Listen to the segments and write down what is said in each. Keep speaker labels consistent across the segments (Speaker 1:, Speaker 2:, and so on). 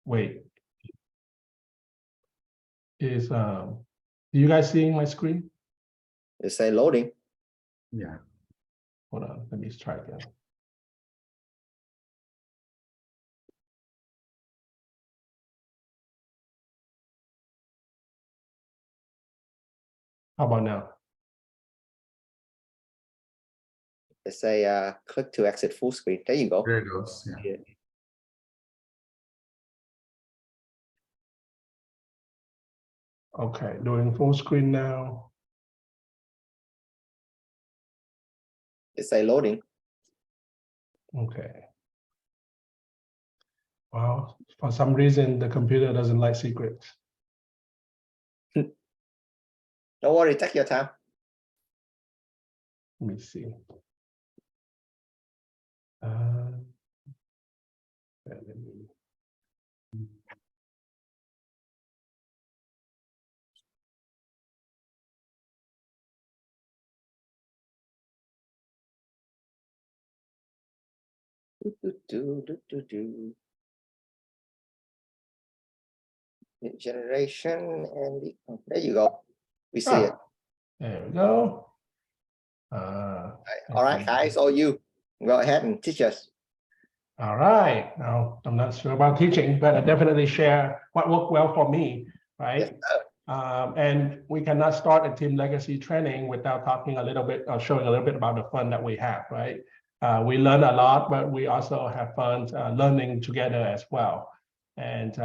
Speaker 1: Wait. Is do you guys seeing my screen?
Speaker 2: It say loading.
Speaker 3: Yeah.
Speaker 1: Hold on, let me try again. How about now?
Speaker 2: It say click to exit full screen. There you go.
Speaker 3: There it goes. Yeah.
Speaker 1: Okay, doing full screen now.
Speaker 2: It say loading.
Speaker 1: Okay. Well, for some reason, the computer doesn't like secrets.
Speaker 2: Don't worry, take your time.
Speaker 1: Let me see. Let me-
Speaker 2: Do. Generation and there you go. We see it.
Speaker 1: There we go.
Speaker 2: All right, guys, all you. Go ahead and teach us.
Speaker 1: All right. Now, I'm not sure about teaching, but I definitely share what worked well for me, right?
Speaker 2: Yes, sir.
Speaker 1: And we cannot start a team legacy training without talking a little bit or showing a little bit about the fun that we have, right? We learn a lot, but we also have fun learning together as well. And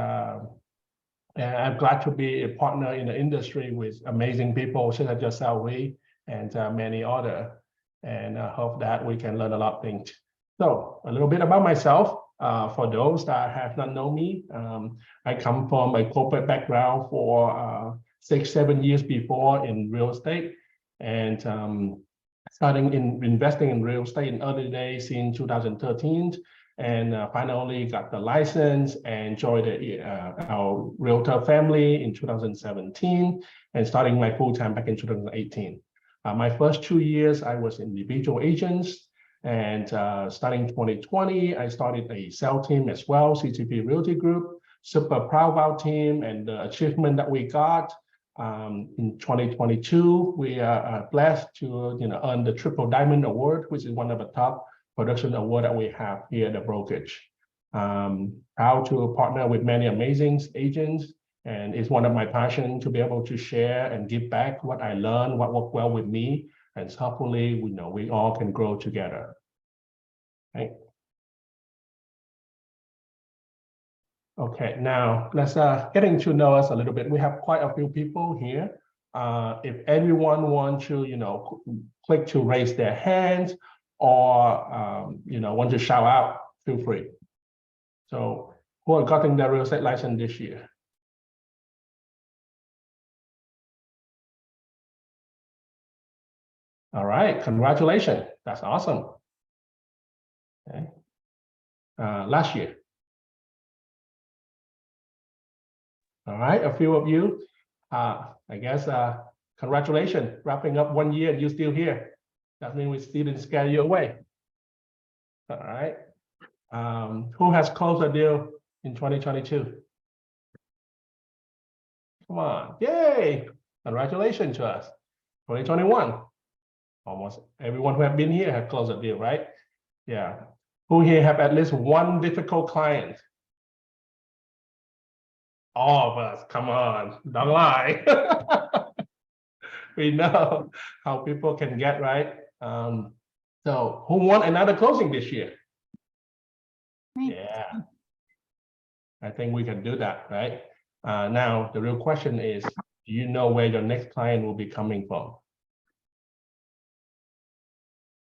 Speaker 1: I'm glad to be a partner in the industry with amazing people such as yourself, Lee, and many other. And I hope that we can learn a lot of things. So a little bit about myself. For those that have not known me, I come from a corporate background for 6-7 years before in real estate, and starting in investing in real estate in early days in 2013, and finally got the license and joined our realtor family in 2017, and starting my full-time back in 2018. My first 2 years, I was individual agents. And starting 2020, I started a sales team as well, CTP Realty Group. Super proud of our team and the achievement that we got. In 2022, we are blessed to earn the Triple Diamond Award, which is one of the top production awards that we have here at the brokerage. Proud to partner with many amazing agents, and it's one of my passions to be able to share and give back what I learned, what worked well with me. And hopefully, we all can grow together. Right? Okay, now let's getting to know us a little bit. We have quite a few people here. If everyone wants to, click to raise their hands or want to shout out, feel free. So, who are getting their real estate license this year? All right, congratulations. That's awesome. Okay. Last year. All right, a few of you. I guess congratulations, wrapping up 1 year and you're still here. That means we still didn't scare you away. All right. Who has closed a deal in 2022? Come on, yay! Congratulations to us. 2021. Almost everyone who have been here have closed a deal, right? Yeah. Who here have at least one difficult client? All of us, come on, don't lie. We know how people can get, right? So who won another closing this year? Yeah, I think we can do that, right? Now, the real question is, do you know where your next client will be coming from?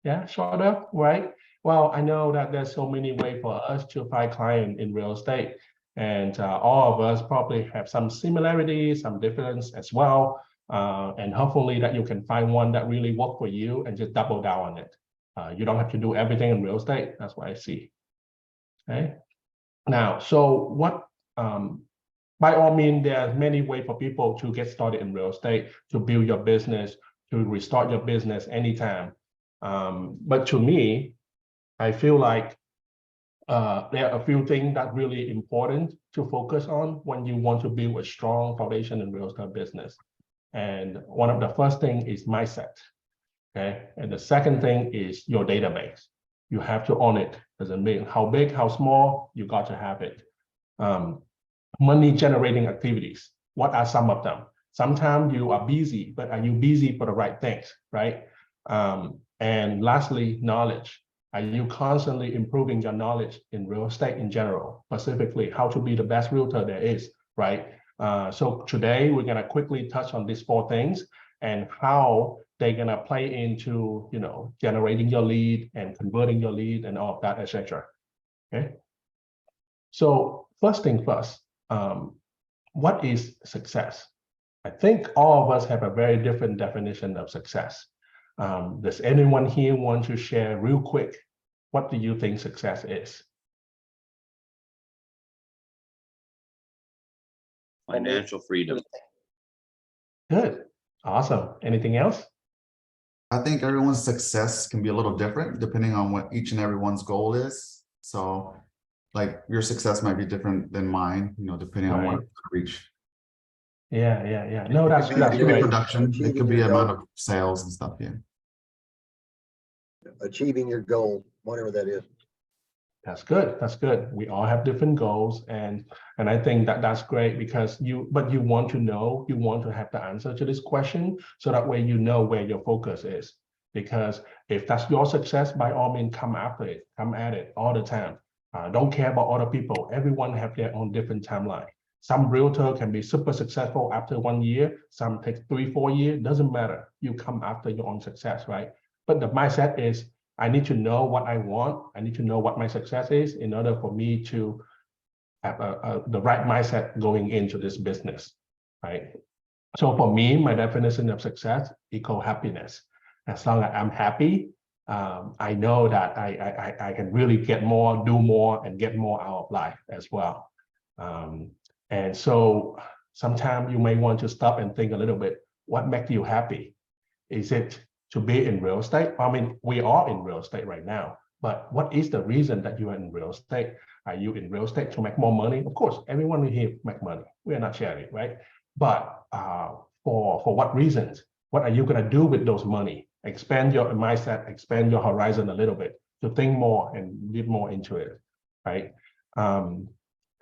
Speaker 1: Yeah, sort of, right? Well, I know that there's so many ways for us to find clients in real estate, and all of us probably have some similarities, some difference as well, and hopefully that you can find one that really works for you and just double down on it. You don't have to do everything in real estate. That's what I see. Okay. Now, so what? By all means, there are many ways for people to get started in real estate, to build your business, to restart your business anytime. But to me, I feel like there are a few things that really important to focus on when you want to build a strong foundation in real estate business. And one of the first thing is mindset. Okay. And the second thing is your database. You have to own it. Doesn't mean how big, how small, you got to have it. Money generating activities. What are some of them? Sometimes you are busy, but are you busy for the right things, right? And lastly, knowledge. Are you constantly improving your knowledge in real estate in general, specifically how to be the best realtor there is, right? So today we're gonna quickly touch on these 4 things and how they're gonna play into, generating your lead and converting your lead and all of that, etc. Okay. So first thing first, what is success? I think all of us have a very different definition of success. Does anyone here want to share real quick? What do you think success is?
Speaker 3: Financial freedom.
Speaker 1: Good. Awesome. Anything else?
Speaker 4: I think everyone's success can be a little different depending on what each and everyone's goal is. So like your success might be different than mine, depending on what
Speaker 1: Right.
Speaker 4: to reach.
Speaker 1: Yeah. No, that's
Speaker 4: It could be
Speaker 1: great.
Speaker 4: production. It could be amount of sales and stuff. Yeah.
Speaker 5: Achieving your goal, whatever that is.
Speaker 1: That's good. That's good. We all have different goals, and I think that's great because you want to know, you want to have the answer to this question, so that way you know where your focus is. Because if that's your success, by all means, come after it, come at it all the time. Don't care about other people. Everyone have their own different timeline. Some realtor can be super successful after 1 year. Some take 3-4 years. Doesn't matter. You come after your own success, right? But the mindset is, I need to know what I want. I need to know what my success is in order for me to have the right mindset going into this business, right? So for me, my definition of success equals happiness. As long as I'm happy, I know that I can really get more, do more, and get more out of life as well. And so sometimes you may want to stop and think a little bit, what makes you happy? Is it to be in real estate? I mean, we are in real estate right now, but what is the reason that you are in real estate? Are you in real estate to make more money? Of course, everyone here make money. We are not sharing, right? But for what reasons? What are you going to do with those money? Expand your mindset, expand your horizon a little bit to think more and live more into it, right?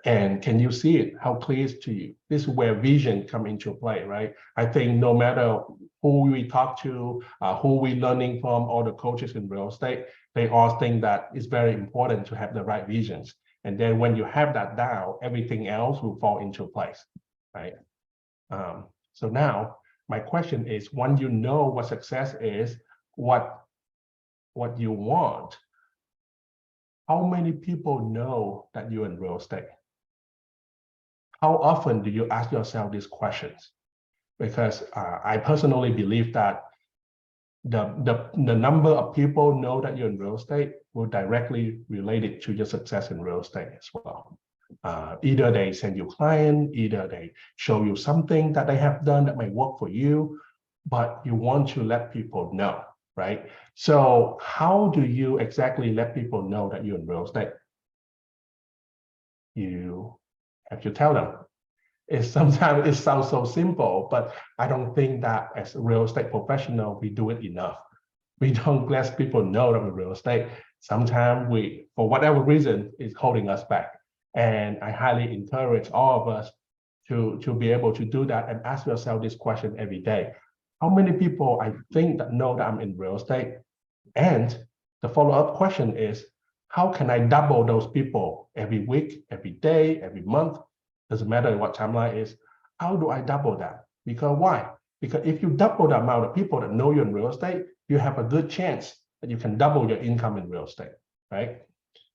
Speaker 1: And can you see it? How clear is to you? This is where vision come into play, right? I think no matter who we talk to, who we learning from, all the coaches in real estate, they all think that it's very important to have the right visions. And then when you have that down, everything else will fall into place, right? So now my question is, when you know what success is, what you want, how many people know that you're in real estate? How often do you ask yourself these questions? Because I personally believe that the number of people know that you're in real estate will directly relate it to your success in real estate as well. Either they send you client, either they show you something that they have done that may work for you, but you want to let people know, right? So how do you exactly let people know that you're in real estate? You have to tell them. Sometimes it sounds so simple, but I don't think that as a real estate professional, we do it enough. We don't let people know that we're real estate. Sometimes we, for whatever reason, is holding us back. And I highly encourage all of us to be able to do that and ask yourself this question every day. How many people I think that know that I'm in real estate? And the follow-up question is, how can I double those people every week, every day, every month? Doesn't matter what timeline is. How do I double that? Because why? Because if you double the amount of people that know you're in real estate, you have a good chance that you can double your income in real estate, right?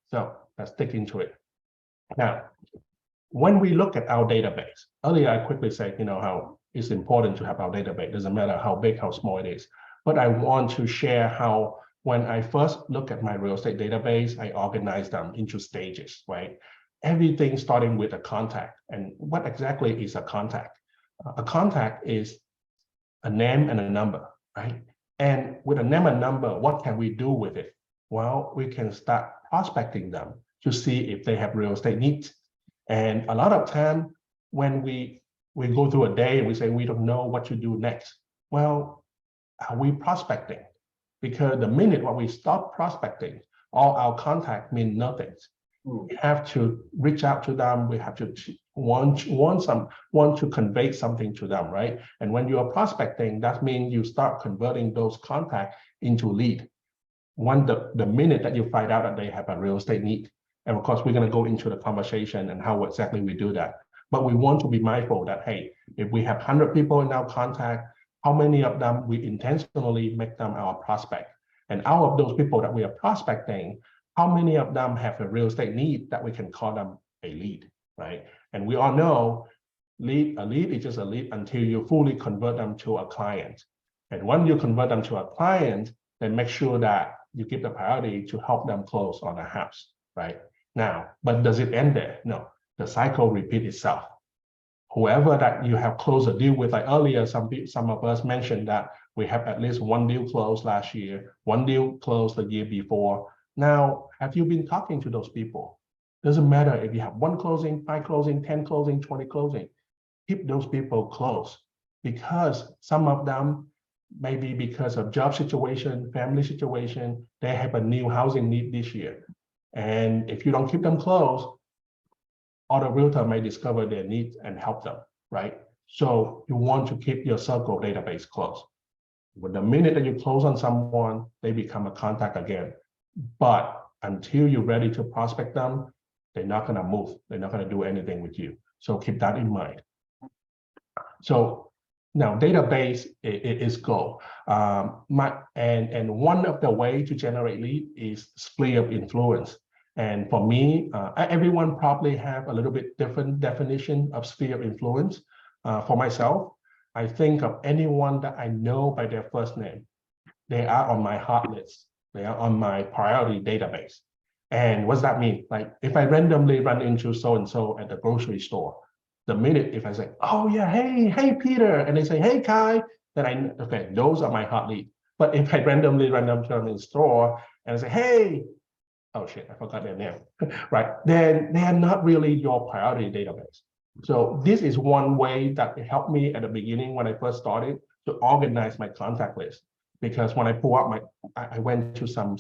Speaker 1: So let's dig into it. Now, when we look at our database, earlier I quickly said, how it's important to have our database. Doesn't matter how big, how small it is. But I want to share how when I first look at my real estate database, I organize them into stages, right? Everything starting with a contact. And what exactly is a contact? A contact is a name and a number, right? And with a name and number, what can we do with it? Well, we can start prospecting them. to see if they have real estate needs. And a lot of time when we go through a day and we say we don't know what to do next. Well, are we prospecting? Because the minute when we stop prospecting, all our contact mean nothing. We have to reach out to them. We have to want to convey something to them, right? And when you are prospecting, that means you start converting those contacts into lead. The minute that you find out that they have a real estate need, and of course we're going to go into the conversation and how exactly we do that. But we want to be mindful that, hey, if we have 100 people in our contact, how many of them we intentionally make them our prospect? And out of those people that we are prospecting, how many of them have a real estate need that we can call them a lead, right? And we all know a lead is just a lead until you fully convert them to a client. And when you convert them to a client, then make sure that you give the priority to help them close on a house, right? Now, but does it end there? No, the cycle repeats itself. Whoever that you have closed a deal with, like earlier, some of us mentioned that we have at least one deal closed last year, one deal closed the year before. Now, have you been talking to those people? Doesn't matter if you have 1 closing, 5 closing, 10 closing, 20 closing. Keep those people close, because some of them, maybe because of job situation, family situation, they have a new housing need this year. And if you don't keep them close, other realtor may discover their needs and help them, right? So you want to keep your circle database close. When the minute that you close on someone, they become a contact again. But until you're ready to prospect them, they're not going to move. They're not going to do anything with you. So keep that in mind. So now database is goal. And one of the way to generate lead is sphere of influence. And for me, everyone probably have a little bit different definition of sphere of influence. For myself, I think of anyone that I know by their first name. They are on my hot list. They are on my priority database. And what's that mean? Like if I randomly run into so-and-so at the grocery store, the minute if I say, oh yeah, hey Peter, and they say, hey Khai, then okay, those are my hot lead. But if I randomly run them to them in the store and I say, hey, oh shit, I forgot their name, right? Then they are not really your priority database. So this is one way that it helped me at the beginning when I first started to organize my contact list. Because when I pull up I went to some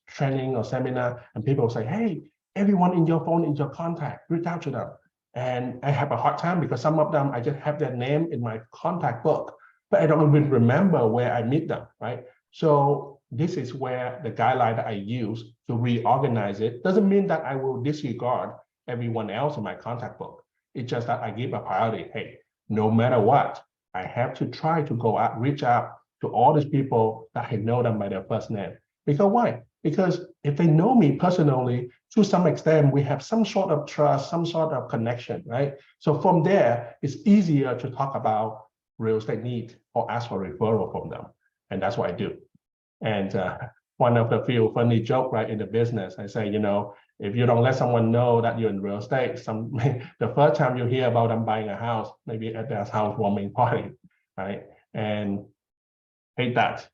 Speaker 1: training or seminar and people say, hey, everyone in your phone is your contact, reach out to them. And I have a hard time because some of them, I just have their name in my contact book, but I don't even remember where I meet them, right? So this is where the guideline that I use to reorganize it doesn't mean that I will disregard everyone else in my contact book. It's just that I give a priority. Hey, no matter what, I have to try to go out, reach out to all these people that I know them by their first name. Because why? Because if they know me personally, to some extent, we have some sort of trust, some sort of connection, right? So from there, it's easier to talk about real estate need or ask for referral from them. And that's what I do. And one of the few funny joke, right, in the business, I say, you know, if you don't let someone know that you're in real estate, the first time you hear about them buying a house, maybe at their housewarming party, right? And hate that.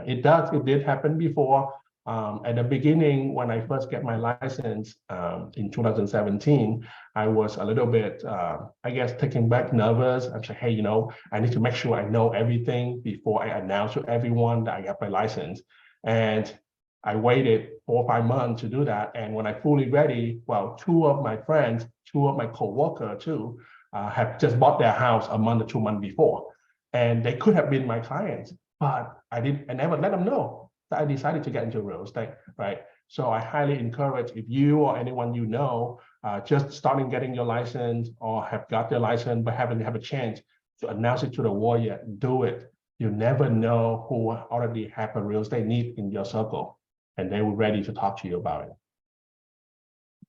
Speaker 1: It did happen before. At the beginning, when I first get my license in 2017, I was a little bit, I guess, taken back, nervous. I'm saying, hey, you know, I need to make sure I know everything before I announce to everyone that I got my license. And I waited 4 or 5 months to do that. And when I fully ready, well, 2 of my friends, 2 of my co-workers too, have just bought their house a month or 2 months before. And they could have been my clients, but I never let them know that I decided to get into real estate, right? So I highly encourage, if you or anyone you know, just starting getting your license or have got their license but haven't had a chance to announce it to the world yet, do it. You never know who already have a real estate need in your circle and they were ready to talk to you about it.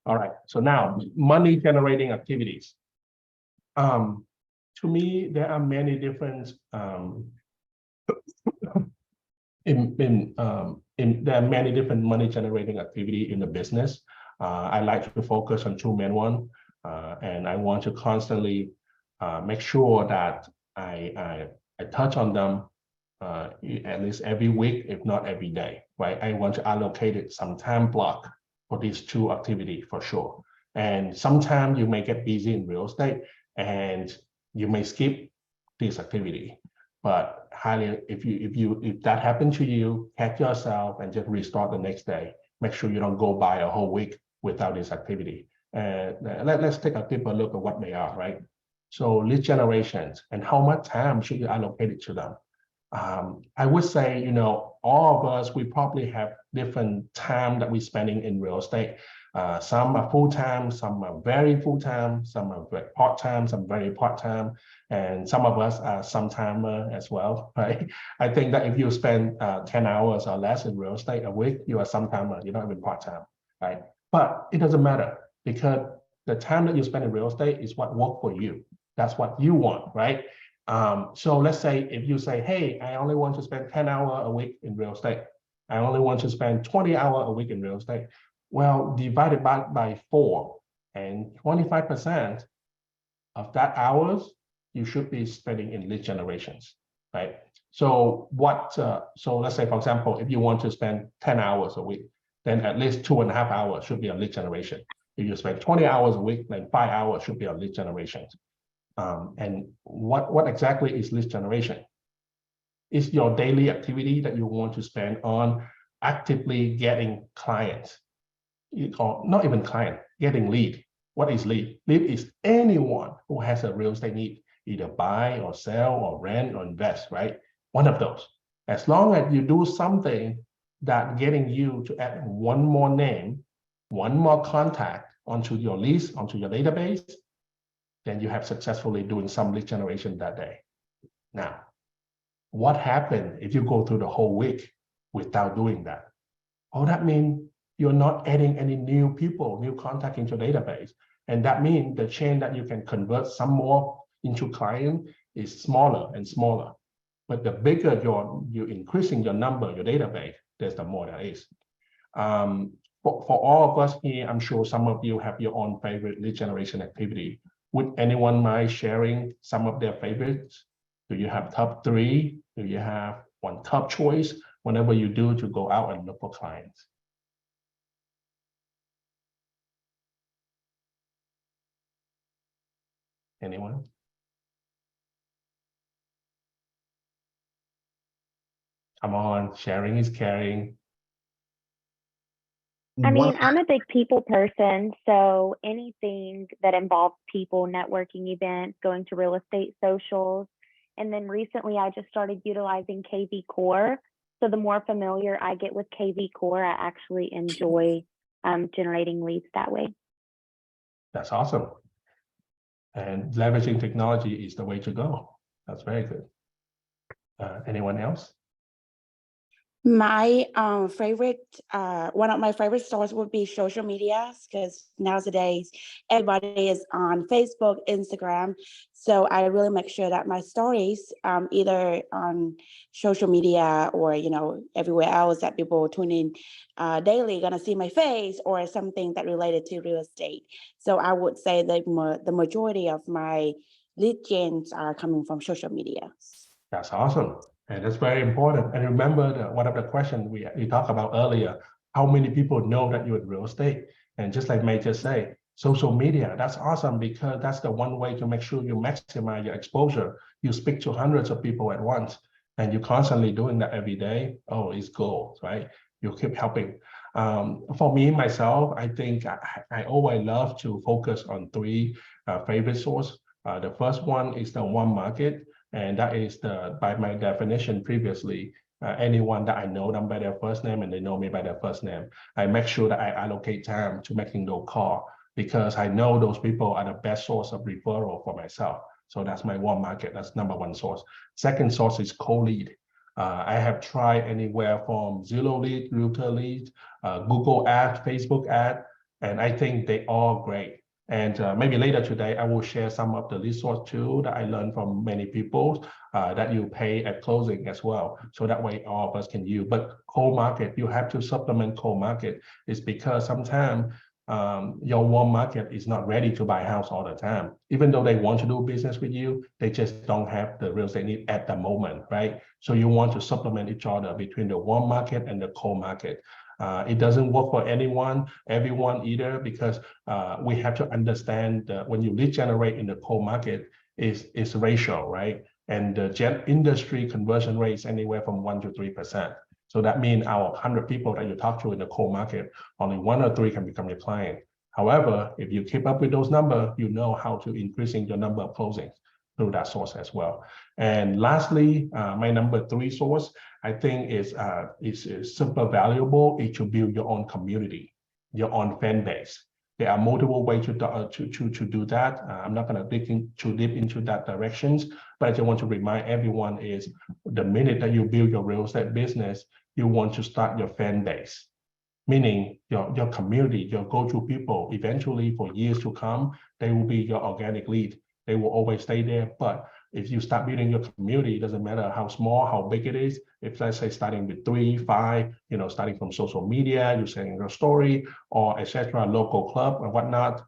Speaker 1: All right, so now money generating activities. To me, there are many different there are many different money generating activity in the business. I like to focus on 2 main ones, and I want to constantly make sure that I touch on them at least every week, if not every day, right? I want to allocate it some time block for these two activities for sure. And sometimes you may get busy in real estate and you may skip this activity. But highly, if that happened to you, catch yourself and just restart the next day. Make sure you don't go by a whole week without this activity. And let's take a deeper look at what they are, right? So lead generations and how much time should you allocate it to them? I would say, all of us, we probably have different time that we're spending in real estate. Some are full-time, some are very full-time, some are part-time, some very part-time, and some of us are some-timer as well, right? I think that if you spend 10 hours or less in real estate a week, you are some-timer, you're not even part-time, right? But it doesn't matter because the time that you spend in real estate is what works for you. That's what you want, right? So let's say if you say, hey, I only want to spend 10 hours a week in real estate. I only want to spend 20 hours a week in real estate. Well, divide it by 4 and 25% of that hours you should be spending in lead generations, right? So so let's say, for example, if you want to spend 10 hours a week, then at least 2.5 hours should be on lead generation. If you spend 20 hours a week, then 5 hours should be on lead generation. And what exactly is lead generation? It's your daily activity that you want to spend on actively getting clients, or not even client, getting lead. What is lead? Lead is anyone who has a real estate need, either buy or sell or rent or invest, right? One of those. As long as you do something that getting you to add one more name, one more contact onto your list, onto your database, then you have successfully doing some lead generation that day. Now, what happened if you go through the whole week without doing that? Oh, that means you're not adding any new people, new contact into database. And that means the chain that you can convert some more into client is smaller and smaller. But the bigger you're increasing your number, your database, there's the more there is. For all of us here, I'm sure some of you have your own favorite lead generation activity. Would anyone mind sharing some of their favorites? Do you have top 3? Do you have one top choice whenever you do to go out and look for clients? Anyone? Come on, sharing is caring.
Speaker 6: I mean,
Speaker 4: One-
Speaker 6: I'm a big people person, so anything that involves people, networking events, going to real estate socials. And then recently I just started utilizing KV Core. So the more familiar I get with KV Core, I actually enjoy generating leads that way.
Speaker 1: That's awesome. And leveraging technology is the way to go. That's very good. Anyone else?
Speaker 7: My favorite, one of my favorite stores would be social media, because nowadays everybody is on Facebook, Instagram. So I really make sure that my stories, either on social media or, everywhere else that people tune in daily, gonna see my face or something that related to real estate. So I would say that the majority of my lead gens are coming from social media.
Speaker 1: That's awesome. And that's very important. And remember one of the questions we talked about earlier, how many people know that you're in real estate? And just like May just say, social media, that's awesome because that's the one way to make sure you maximize your exposure. You speak to hundreds of people at once and you're constantly doing that every day. Oh, it's gold, right? You keep helping. For me, myself, I think I always love to focus on 3 favorite sources. The first one is the warm market. And that is by my definition previously, anyone that I know them by their first name and they know me by their first name. I make sure that I allocate time to making those calls because I know those people are the best source of referral for myself. So that's my warm market. That's number 1 source. Second source is cold lead. I have tried anywhere from Zillow lead, Realtor lead, Google ad, Facebook ad, and I think they all great. And maybe later today, I will share some of the resource too that I learned from many people that you pay at closing as well. So that way all of us can use. But cold market, you have to supplement cold market is because sometimes your warm market is not ready to buy a house all the time. Even though they want to do business with you, they just don't have the real estate need at the moment, right? So you want to supplement each other between the warm market and the cold market. It doesn't work for everyone either, because we have to understand that when you lead generate in the cold market is ratio, right? And the industry conversion rate is anywhere from 1 to 3%. So that means out of 100 people that you talk to in the cold market, only 1 or 3 can become your client. However, if you keep up with those numbers, you know how to increasing your number of closings through that source as well. And lastly, my number 3 source, I think is super valuable, is to build your own community, your own fan base. There are multiple ways to do that. I'm not going to dig too deep into that directions, but I just want to remind everyone is the minute that you build your real estate business, you want to start your fan base, meaning your community, your go-to people. Eventually, for years to come, they will be your organic lead. They will always stay there. But if you start building your community, it doesn't matter how small, how big it is. If let's say starting with 3, 5, starting from social media, you're sharing your story or etc., local club or whatnot,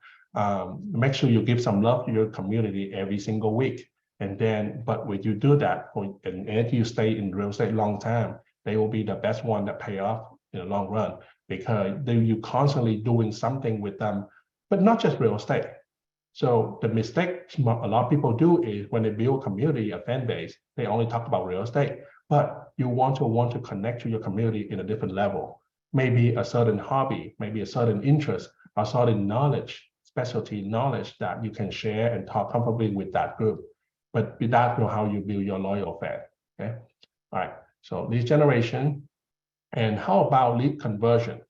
Speaker 1: make sure you give some love to your community every single week. And then, but when you do that, and if you stay in real estate long time, they will be the best one that pay off in the long run, because you constantly doing something with them, but not just real estate. So the mistake a lot of people do is when they build community, a fan base, they only talk about real estate, but you want to connect to your community in a different level. Maybe a certain hobby, maybe a certain interest, a certain knowledge, specialty knowledge that you can share and talk comfortably with that group. But that's how you build your loyal fan. Okay. All right. So lead generation. And how about lead conversion?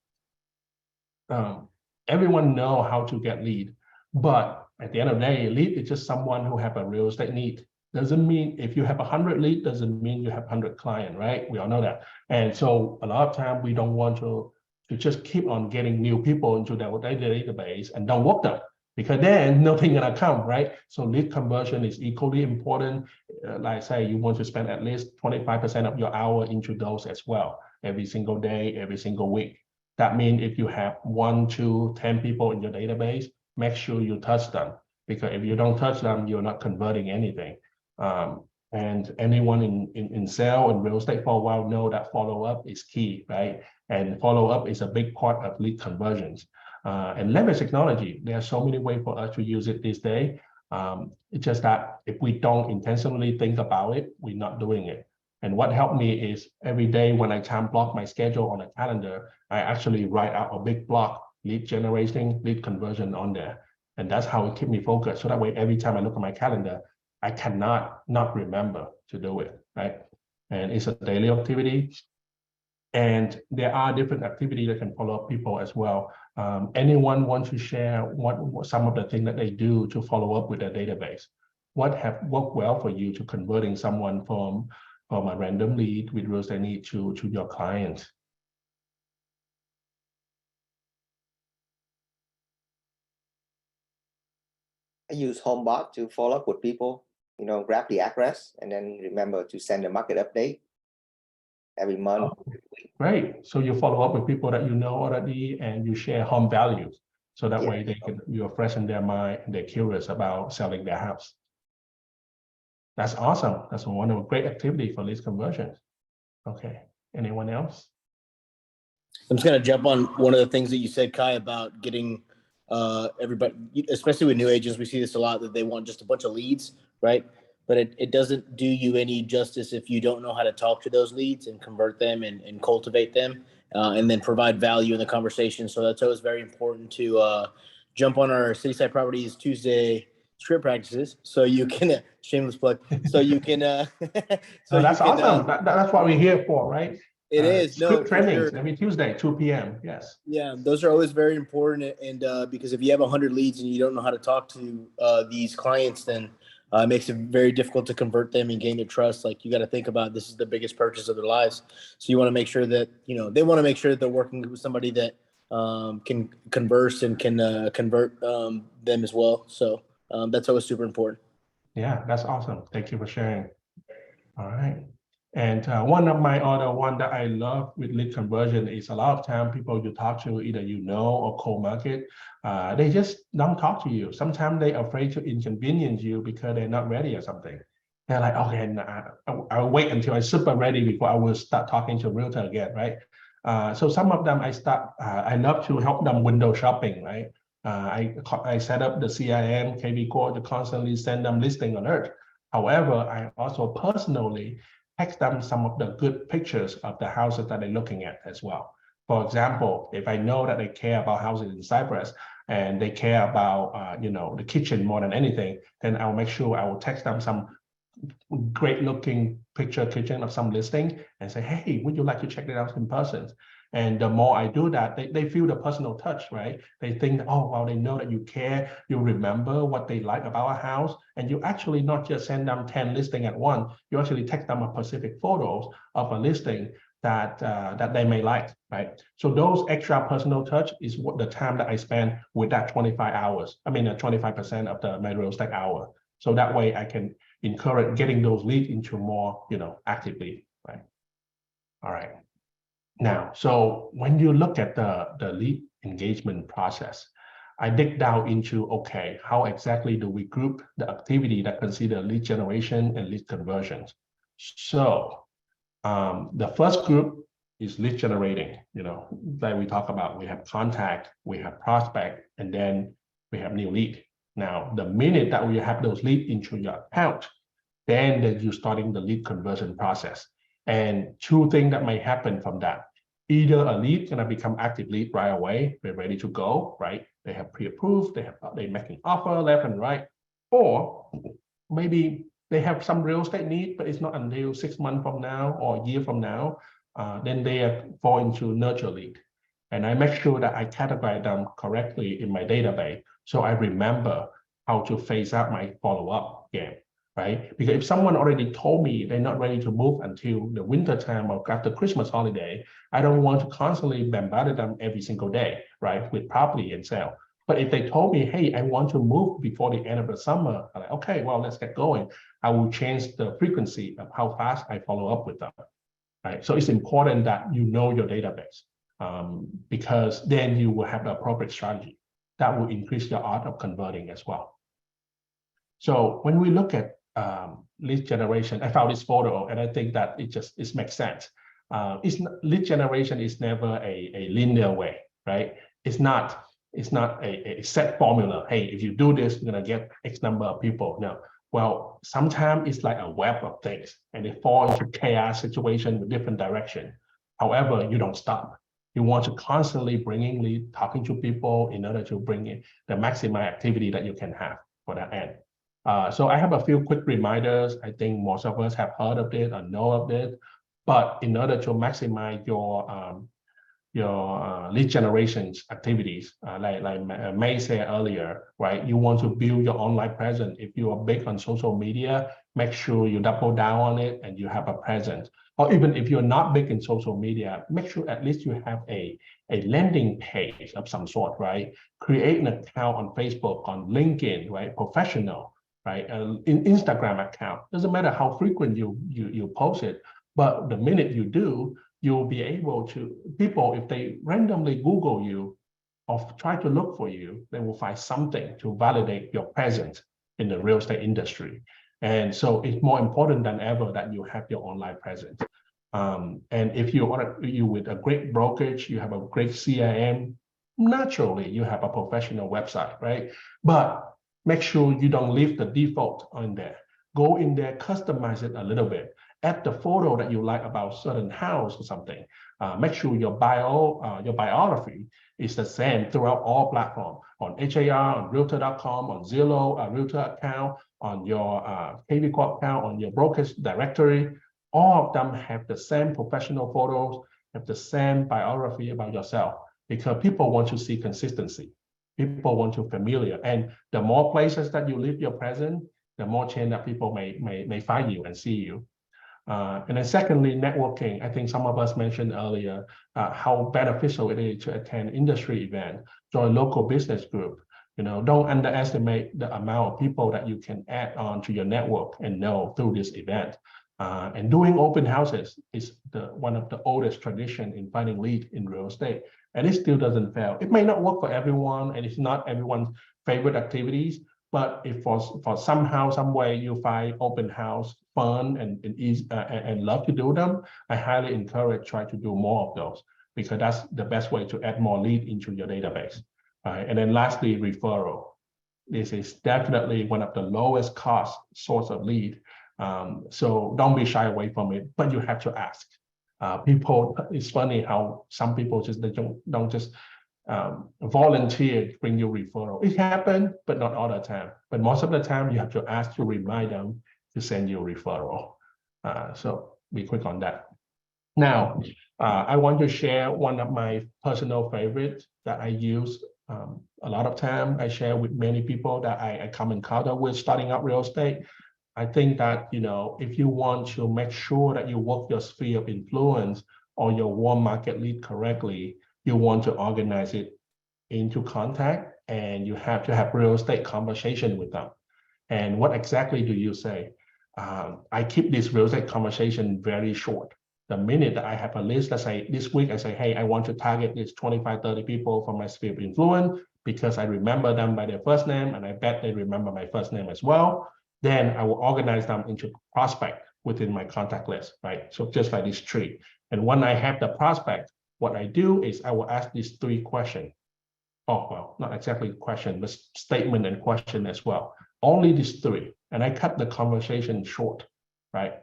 Speaker 1: Everyone know how to get lead, but at the end of the day, lead is just someone who have a real estate need. Doesn't mean if you have 100 lead, doesn't mean you have 100 client, right? We all know that. And so a lot of time we don't want to just keep on getting new people into their database and don't work them, because then nothing gonna come, right? So lead conversion is equally important. Like I say, you want to spend at least 25% of your hour into those as well, every single day, every single week. That means if you have 1, 2, 10 people in your database, make sure you touch them, because if you don't touch them, you're not converting anything. And anyone in sales and real estate for a while know that follow-up is key, right? And follow-up is a big part of lead conversions. And leverage technology, there are so many ways for us to use it this day. It's just that if we don't intentionally think about it, we're not doing it. And what helped me is every day when I time block my schedule on a calendar, I actually write out a big block, lead generation, lead conversion on there. And that's how it keeps me focused. So that way, every time I look at my calendar, I cannot not remember to do it, right? And it's a daily activity. And there are different activities that can follow up people as well. Anyone want to share what some of the things that they do to follow up with their database? What have worked well for you to converting someone from a random lead with real estate need to your client?
Speaker 2: I use HomeBot to follow up with people, grab the address and then remember to send a market update every month.
Speaker 1: Oh, great. So you follow up with people that you know already and you share home values. So that way you're fresh in their mind and they're curious about selling their house. That's awesome. That's one of a great activity for lead conversions. Okay. Anyone else?
Speaker 8: I'm just going to jump on one of the things that you said, Khai, about getting everybody, especially with new agents, we see this a lot, that they want just a bunch of leads, right? But it doesn't do you any justice if you don't know how to talk to those leads and convert them and cultivate them and then provide value in the conversation. So that's always very important to jump on our Cityside Properties Tuesday script practices, so you can shameless plug, so you can
Speaker 1: so that's you can, awesome. That's what we're here for, right?
Speaker 8: It is
Speaker 1: script trainings every Tuesday 2 p.m. Yes.
Speaker 8: Yeah, those are always very important, and because if you have 100 leads and you don't know how to talk to these clients, then it makes it very difficult to convert them and gain their trust. Like, you got to think about, this is the biggest purchase of their lives, so you want to make sure that they want to make sure that they're working with somebody that can converse and can convert them as well. So that's always super important.
Speaker 1: Yeah, that's awesome. Thank you for sharing. All right. And one of my other one that I love with lead conversion is a lot of time people you talk to, either or cold market, they just don't talk to you. Sometimes they're afraid to inconvenience you because they're not ready or something. They're like, okay, I'll wait until I'm super ready before I will start talking to a realtor again, right? So some of them I love to help them window shopping, right? I set up the CIM KV Core to constantly send them listing alert. However, I also personally text them some of the good pictures of the houses that they're looking at as well. For example, if I know that they care about houses in Cyprus and they care about the kitchen more than anything, then I'll make sure I will text them some great looking picture kitchen of some listing and say, hey, would you like to check it out in person? And the more I do that, they feel the personal touch, right? They think, oh, well, they know that you care, you remember what they like about a house, and you actually not just send them 10 listings at once, you actually text them a specific photos of a listing that they may like, right? So those extra personal touch is what the time that I spend with that 25 hours. I mean, 25% of my real estate hour. So that way I can encourage getting those leads into more, active lead, right? All right. Now, so when you look at the lead engagement process, I dig down into, okay, how exactly do we group the activity that consider lead generation and lead conversions? So the first group is lead generating, that we talk about. We have contact, we have prospect, and then we have new lead. Now, the minute that we have those leads into your account, then you're starting the lead conversion process. And two things that may happen from that. Either a lead gonna become active lead right away, they're ready to go, right? They have pre-approved, they're making offer left and right, or maybe they have some real estate need, but it's not until 6 months from now or a year from now, then they fall into nurture lead. And I make sure that I categorize them correctly in my database, so I remember how to phase out my follow-up game, right? Because if someone already told me they're not ready to move until the winter time or after Christmas holiday, I don't want to constantly bombard them every single day, right, with property and sale. But if they told me, hey, I want to move before the end of the summer, I'm like, okay, well, let's get going. I will change the frequency of how fast I follow up with them, right? So it's important that you know your database, because then you will have the appropriate strategy that will increase your odds of converting as well. So when we look at lead generation, I found this photo and I think that it makes sense. Lead generation is never a linear way, right? It's not a set formula. Hey, if you do this, you're gonna get X number of people. No. Well, sometimes it's like a web of things and they fall into chaos situation with different direction. However, you don't stop. You want to constantly bringing lead, talking to people in order to bring in the maximum activity that you can have for that end. So I have a few quick reminders. I think most of us have heard of it or know of it, but in order to maximize your lead generations activities, like May said earlier, right? You want to build your online presence. If you are big on social media, make sure you double down on it and you have a presence. Or even if you're not big in social media, make sure at least you have a landing page of some sort, right? Create an account on Facebook, on LinkedIn, right? Professional, right? In Instagram account. Doesn't matter how frequent you post it, but the minute you do, you'll be able to, people, if they randomly Google you or try to look for you, they will find something to validate your presence in the real estate industry. And so it's more important than ever that you have your online presence. And if you with a great brokerage, you have a great CIM, naturally you have a professional website, right? But make sure you don't leave the default on there. Go in there, customize it a little bit. Add the photo that you like about certain house or something. Make sure your biography is the same throughout all platforms, on HAR, on Realtor.com, on Zillow, Realtor account, on your KV Corp account, on your brokerage directory. All of them have the same professional photos, have the same biography about yourself, because people want to see consistency. People want to familiar, and the more places that you leave your presence, the more chance that people may find you and see you. And then secondly, networking. I think some of us mentioned earlier how beneficial it is to attend industry event, join local business group. Don't underestimate the amount of people that you can add on to your network and know through this event. And doing open houses is one of the oldest tradition in finding lead in real estate, and it still doesn't fail. It may not work for everyone, and it's not everyone's favorite activities. But if for somehow, some way you find open house fun and love to do them, I highly encourage try to do more of those. because that's the best way to add more lead into your database. Right? And then lastly, referral. This is definitely one of the lowest cost source of lead. So don't be shy away from it, but you have to ask. People, it's funny how some people just they don't just volunteer to bring you referral. It happens, but not all the time. But most of the time, you have to ask to remind them to send you a referral. So be quick on that. Now, I want to share one of my personal favorites that I use a lot of time. I share with many people that I come in contact with starting out real estate. I think that, you know, if you want to make sure that you work your sphere of influence or your warm market lead correctly, you want to organize it into contact, and you have to have real estate conversation with them. And what exactly do you say? I keep this real estate conversation very short. The minute that I have a list, let's say this week, I say, hey, I want to target these 25, 30 people from my sphere of influence because I remember them by their first name, and I bet they remember my first name as well. Then I will organize them into prospect within my contact list, right? So just like this tree. And when I have the prospect, what I do is I will ask these 3 questions. Oh, well, not exactly question, but statement and question as well. Only these 3. And I cut the conversation short, right?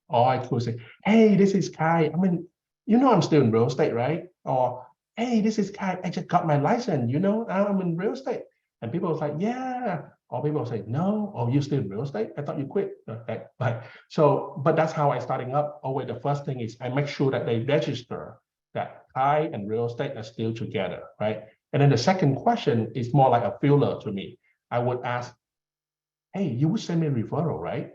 Speaker 1: Or I could say, hey, this is Khai. I mean, you know, I'm still in real estate, right? Or, hey, this is Khai. I just got my license, you know, I'm in real estate. And people was like, yeah. Or people say, no, oh, you still in real estate? I thought you quit. Okay. So, but that's how I starting up. Always the first thing is I make sure that they register that Khai and real estate are still together, right? And then the second question is more like a filler to me. I would ask, hey, you would send me a referral, right?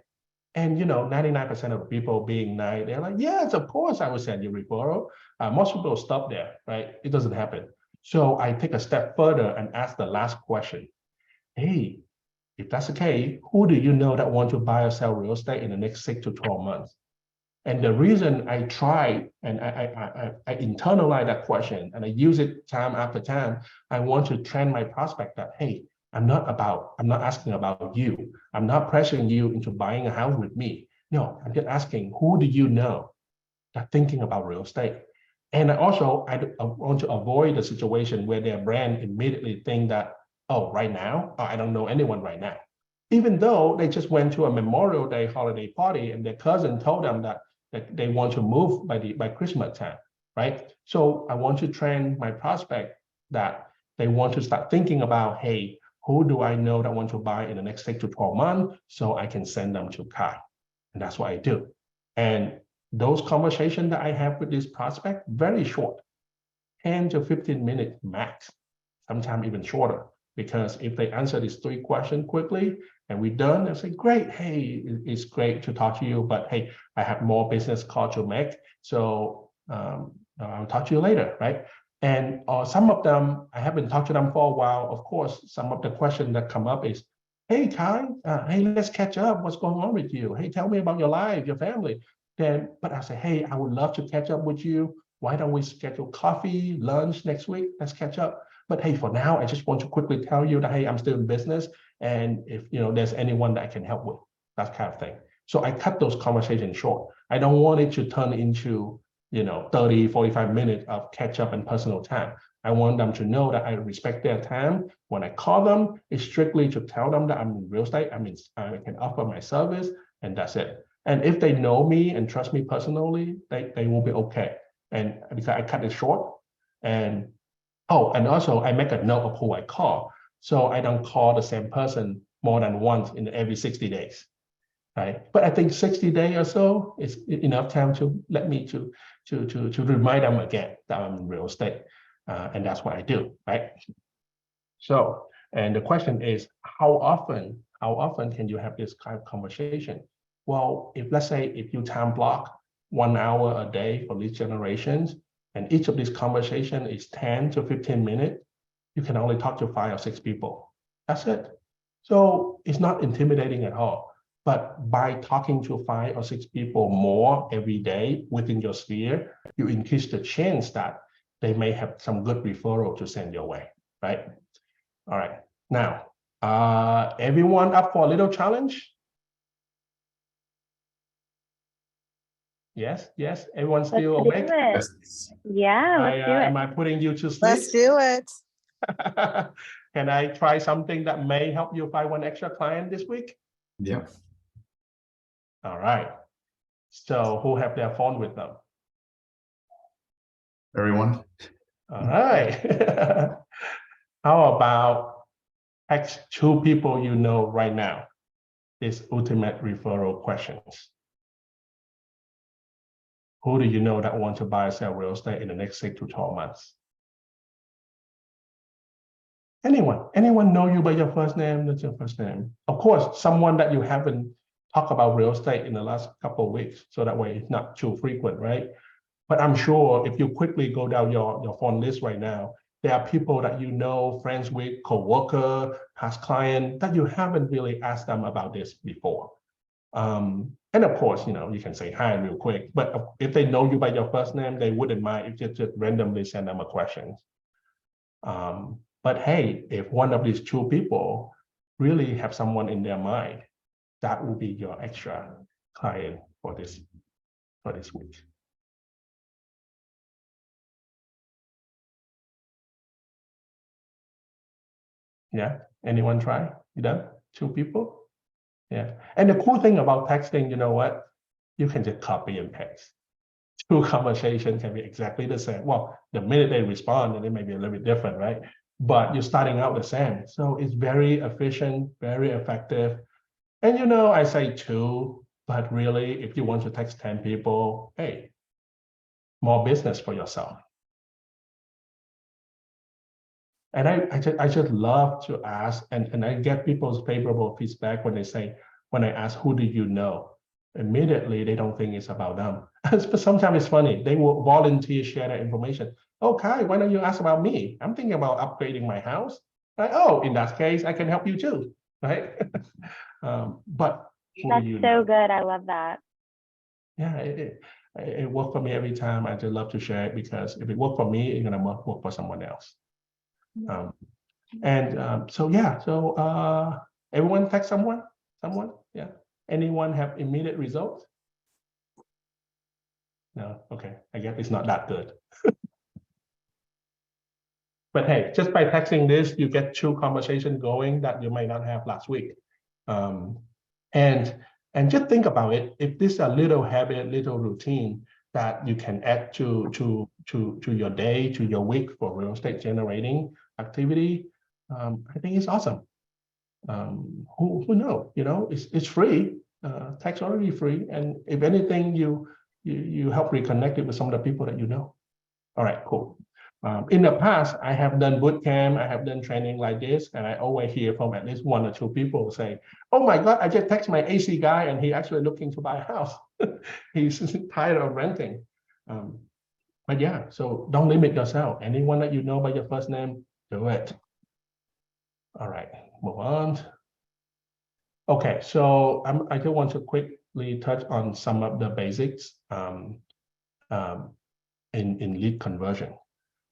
Speaker 1: And, you know, 99% of people being nice, they're like, yes, of course I will send you a referral. Most people stop there, right? It doesn't happen. So I take a step further and ask the last question. Hey, if that's the case, who do you know that want to buy or sell real estate in the next 6 to 12 months? And the reason I try and I internalize that question and I use it time after time, I want to train my prospect that, hey, I'm not asking about you. I'm not pressuring you into buying a house with me. No, I'm just asking, who do you know that thinking about real estate? And I want to avoid the situation where their brand immediately think that, oh, right now, I don't know anyone right now. Even though they just went to a Memorial Day holiday party and their cousin told them that they want to move by Christmas time, right? So I want to train my prospect that they want to start thinking about, hey, who do I know that want to buy in the next 6 to 12 months so I can send them to Khai? And that's what I do. And those conversations that I have with this prospect, very short, 10 to 15 minutes max, sometimes even shorter. Because if they answer these 3 questions quickly and we're done, they'll say, great, hey, it's great to talk to you, but hey, I have more business call to make. So I'll talk to you later, right? And some of them, I haven't talked to them for a while. Of course, some of the questions that come up is, hey, Khai, hey, let's catch up. What's going on with you? Hey, tell me about your life, your family. But I say, hey, I would love to catch up with you. Why don't we schedule coffee, lunch next week? Let's catch up. But hey, for now, I just want to quickly tell you that, hey, I'm still in business. And if there's anyone that I can help with, that kind of thing. So I cut those conversations short. I don't want it to turn into 30, 45 minutes of catch up and personal time. I want them to know that I respect their time. When I call them, it's strictly to tell them that I'm in real estate. I mean, I can offer my service, and that's it. And if they know me and trust me personally, they will be okay. And because I cut it short, and also I make a note of who I call, so I don't call the same person more than once in every 60 days. Right, but I think 60 days or so is enough time to let me to remind them again that I'm in real estate, and that's what I do, right? So, and the question is, how often can you have this kind of conversation? Well, let's say if you time block 1 hour a day for lead generations, and each of these conversations is 10 to 15 minutes, you can only talk to 5 or 6 people. That's it. So it's not intimidating at all. But by talking to 5 or 6 people more every day within your sphere, you increase the chance that they may have some good referral to send your way, right? All right. Now, everyone up for a little challenge? Yes, yes. Everyone
Speaker 6: Let's
Speaker 1: still
Speaker 6: do
Speaker 1: awake?
Speaker 6: it.
Speaker 4: Yes.
Speaker 6: Yeah, let's do it.
Speaker 1: Am I putting you to sleep?
Speaker 9: Let's do it.
Speaker 1: Can I try something that may help you find one extra client this week?
Speaker 4: Yeah.
Speaker 1: All right. So who have their phone with them?
Speaker 4: Everyone.
Speaker 1: All right. How about text 2 people you know right now? This ultimate referral questions. Who do you know that want to buy or sell real estate in the next 6 to 12 months? Anyone know you by your first name? That's your first name. Of course, someone that you haven't talked about real estate in the last couple of weeks, so that way it's not too frequent, right? But I'm sure if you quickly go down your phone list right now, there are people that you know, friends with, co-worker, past client, that you haven't really asked them about this before. And of course, you can say hi real quick, but if they know you by your first name, they wouldn't mind if you just randomly send them a question. But hey, if one of these 2 people really have someone in their mind, that will be your extra client for this week. Yeah, anyone try? You done? 2 people? Yeah. And the cool thing about texting, you know what? You can just copy and paste. 2 conversations can be exactly the same. Well, the minute they respond, and it may be a little bit different, right? But you're starting out the same. So it's very efficient, very effective. And I say 2, but really, if you want to text 10 people, hey, more business for yourself. And I just love to ask, and I get people's favorable feedback when they say, when I ask, who do you know? Immediately, they don't think it's about them. But sometimes it's funny. They will volunteer, share their information. Okay, why don't you ask about me? I'm thinking about upgrading my house. Like, oh, in that case, I can help you too, right? But who
Speaker 6: That's
Speaker 1: do you
Speaker 6: so
Speaker 1: know?
Speaker 6: good. I love that.
Speaker 1: Yeah, it worked for me every time. I just love to share it because if it worked for me, it's gonna work for someone else. So yeah, everyone text someone, yeah. Anyone have immediate results? No, okay, I guess it's not that good. But hey, just by texting this, you get 2 conversations going that you might not have last week. And just think about it. If this is a little habit, little routine that you can add to your day, to your week for real estate generating activity, I think it's awesome. Who knows? It's free. Text already free, and if anything, you help reconnect it with some of the people that you know. All right, cool. In the past, I have done boot camp, I have done training like this, and I always hear from at least 1 or 2 people say, "Oh my God, I just text my AC guy, and he actually looking to buy a house. He's tired of renting." But yeah, so don't limit yourself. Anyone that you know by your first name, do it. All right, move on. Okay, so I just want to quickly touch on some of the basics in lead conversion.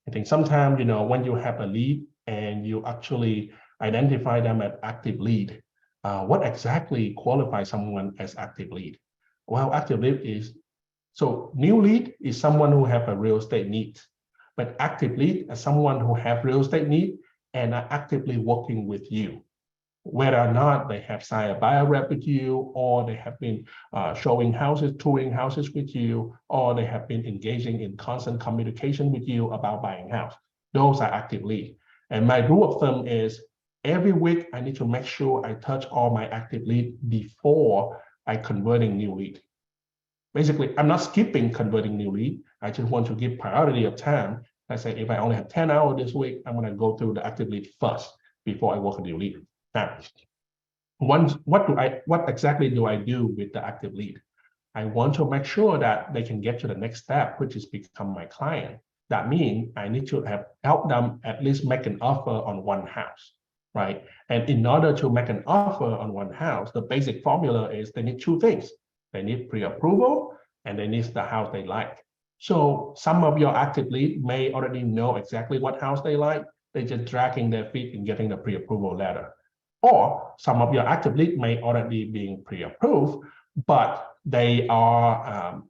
Speaker 1: I think sometimes, when you have a lead and you actually identify them as active lead, what exactly qualifies someone as active lead? Well, active lead is, so new lead is someone who have a real estate need, but active lead is someone who have real estate need and are actively working with you. Whether or not they have signed a buyer rep with you, or they have been showing houses, touring houses with you, or they have been engaging in constant communication with you about buying house. Those are active leads. And my rule of thumb is every week I need to make sure I touch all my active lead before I converting new lead. Basically, I'm not skipping converting new lead. I just want to give priority of time. I say, if I only have 10 hours this week, I'm going to go through the active lead first before I work on new lead. Now, what exactly do I do with the active lead? I want to make sure that they can get to the next step, which is become my client. That means I need to help them at least make an offer on one house, right? And in order to make an offer on one house, the basic formula is they need 2 things. They need pre-approval and they need the house they like. So some of your active lead may already know exactly what house they like. They're just dragging their feet and getting the pre-approval letter. Or some of your active lead may already be pre-approved, but they are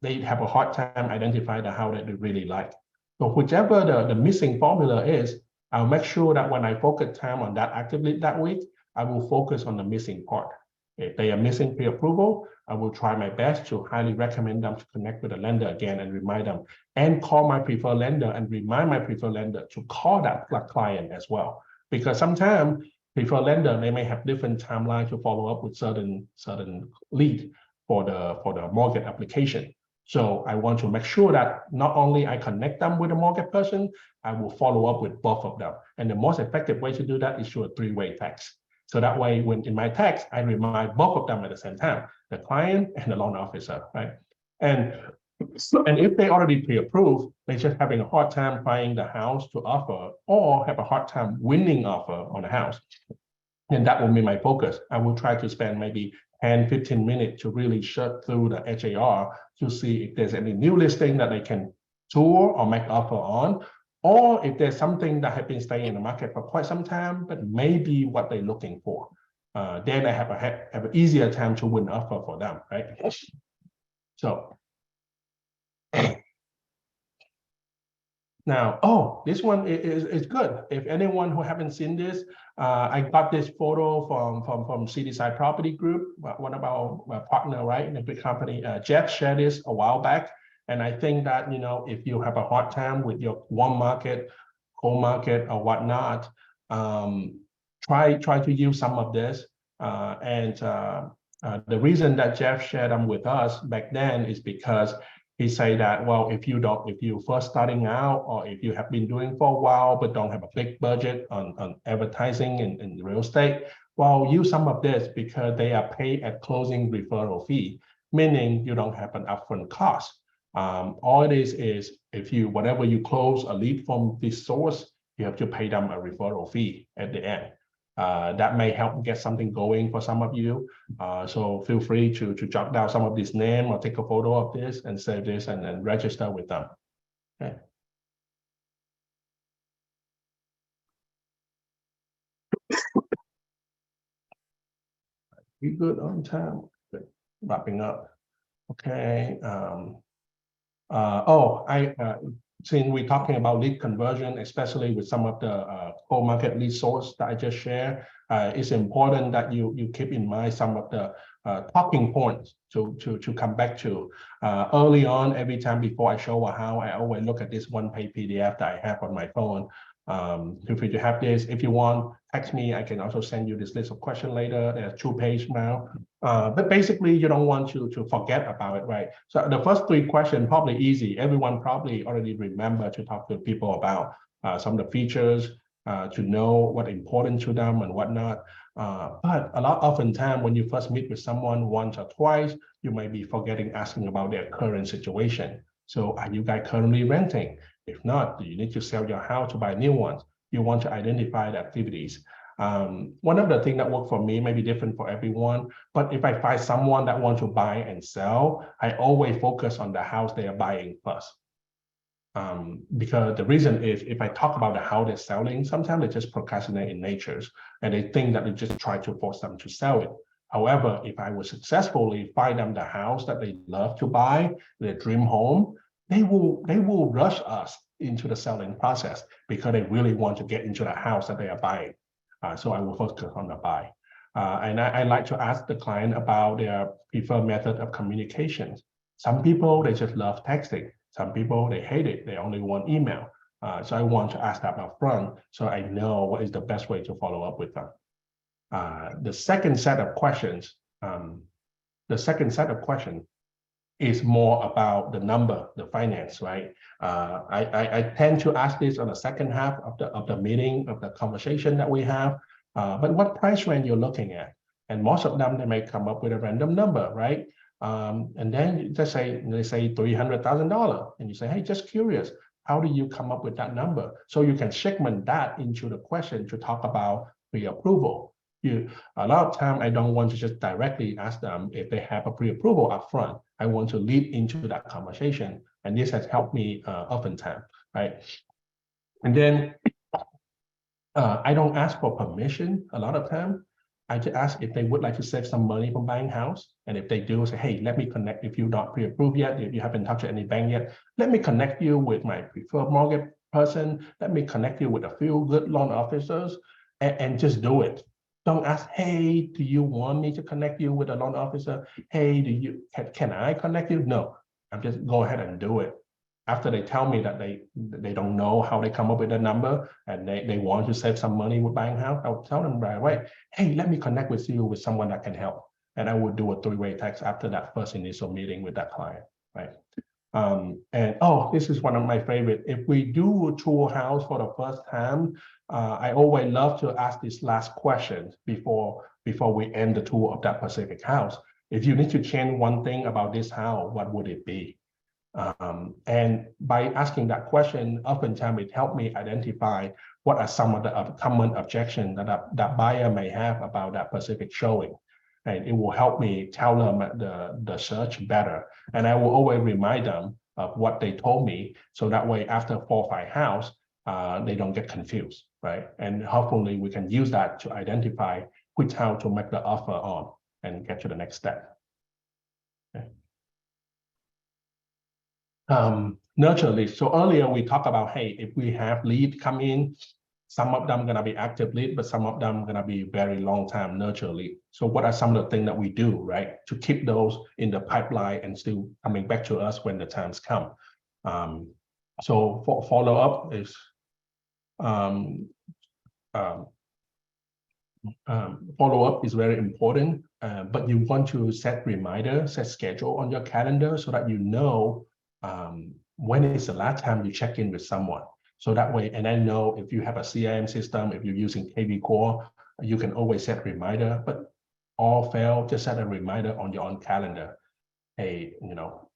Speaker 1: they have a hard time identifying the house that they really like. So whichever the missing formula is, I'll make sure that when I focus time on that actively that week, I will focus on the missing part. If they are missing pre-approval, I will try my best to highly recommend them to connect with the lender again and remind them, and call my preferred lender and remind my preferred lender to call that client as well. Because sometimes preferred lender, they may have different timeline to follow up with certain lead for the mortgage application. So I want to make sure that not only I connect them with a mortgage person, I will follow up with both of them. And the most effective way to do that is through a three-way text. So that way, when in my text, I remind both of them at the same time, the client and the loan officer, right? And if they already pre-approved, they're just having a hard time finding the house to offer or have a hard time winning offer on the house, then that will be my focus. I will try to spend maybe 10-15 minutes to really shut through the HAR to see if there's any new listing that they can tour or make offer on, or if there's something that has been staying in the market for quite some time, but maybe what they're looking for. Then I have an easier time to win offer for them, right? So now, this one is good. If anyone who haven't seen this, I got this photo from CDSI Property Group, one of our partner, right, in a big company. Jeff shared this a while back, and I think that if you have a hard time with your one market, home market, or whatnot, try to use some of this. The reason that Jeff shared them with us back then is because he say that, well, if you first starting out, or if you have been doing for a while but don't have a big budget on advertising and real estate, well, use some of this because they are paid at closing referral fee, meaning you don't have an upfront cost. All it is if whatever you close a lead from this source, you have to pay them a referral fee at the end. That may help get something going for some of you. So feel free to jot down some of this name or take a photo of this and save this and then register with them. Okay. We good on time. Good. Wrapping up. Okay. Since we're talking about lead conversion, especially with some of the core market lead source that I just shared, it's important that you keep in mind some of the talking points to come back to. Early on, every time before I show a house, I always look at this one-page PDF that I have on my phone. Feel free to have this. If you want, text me. I can also send you this list of questions later. There's 2 pages now. But basically, you don't want to forget about it, right? So the first 3 questions, probably easy. Everyone probably already remember to talk to people about some of the features, to know what's important to them and whatnot. But oftentimes, when you first meet with someone once or twice, you may be forgetting asking about their current situation. So are you guys currently renting? If not, do you need to sell your house to buy new ones? You want to identify the activities. One of the things that work for me may be different for everyone, but if I find someone that wants to buy and sell, I always focus on the house they are buying first. Because the reason is, if I talk about the house they're selling, sometimes they just procrastinate in nature, and they think that we just try to force them to sell it. However, if I would successfully find them the house that they love to buy, their dream home, they will rush us into the selling process because they really want to get into the house that they are buying. So I will focus on the buy. And I like to ask the client about their preferred method of communications. Some people, they just love texting. Some people, they hate it. They only want email. So I want to ask that up front so I know what is the best way to follow up with them. The second set of questions is more about the number, the finance, right? I tend to ask this on the second half of the meeting, of the conversation that we have. But what price range you're looking at? And most of them, they may come up with a random number, right? And then they say $300,000, and you say, hey, just curious, how do you come up with that number? So you can segment that into the question to talk about pre-approval. A lot of time, I don't want to just directly ask them if they have a pre-approval up front. I want to lead into that conversation, and this has helped me oftentimes, right? And then I don't ask for permission a lot of time. I just ask if they would like to save some money from buying house. And if they do, say, hey, let me connect. If you're not pre-approved yet, if you haven't touched any bank yet, let me connect you with my preferred mortgage person. Let me connect you with a few good loan officers and just do it. Don't ask, hey, do you want me to connect you with a loan officer? Hey, can I connect you? No, I'm just go ahead and do it. After they tell me that they don't know how they come up with a number and they want to save some money with buying house, I'll tell them right away, hey, let me connect with you with someone that can help. And I would do a three-way text after that first initial meeting with that client, right? And oh, this is one of my favorite. If we do a tour house for the first time, I always love to ask this last question before we end the tour of that specific house. If you need to change one thing about this house, what would it be? And by asking that question, oftentimes it helped me identify what are some of the common objections that buyer may have about that specific showing. And it will help me tell them the search better. And I will always remind them of what they told me. So that way, after 4 or 5 houses, they don't get confused, right? And hopefully we can use that to identify which house to make the offer on and get to the next step. Okay. Nurture leads. So earlier we talked about, hey, if we have lead come in, some of them are going to be active lead, but some of them are going to be very long-term nurture lead. So what are some of the things that we do, right, to keep those in the pipeline and still coming back to us when the times come? So for follow-up is follow-up is very important, but you want to set reminder, set schedule on your calendar so that you know when is the last time you check in with someone. So that way, and I know if you have a CRM system, if you're using KV Core, you can always set reminder, but all fail, just set a reminder on your own calendar. Hey,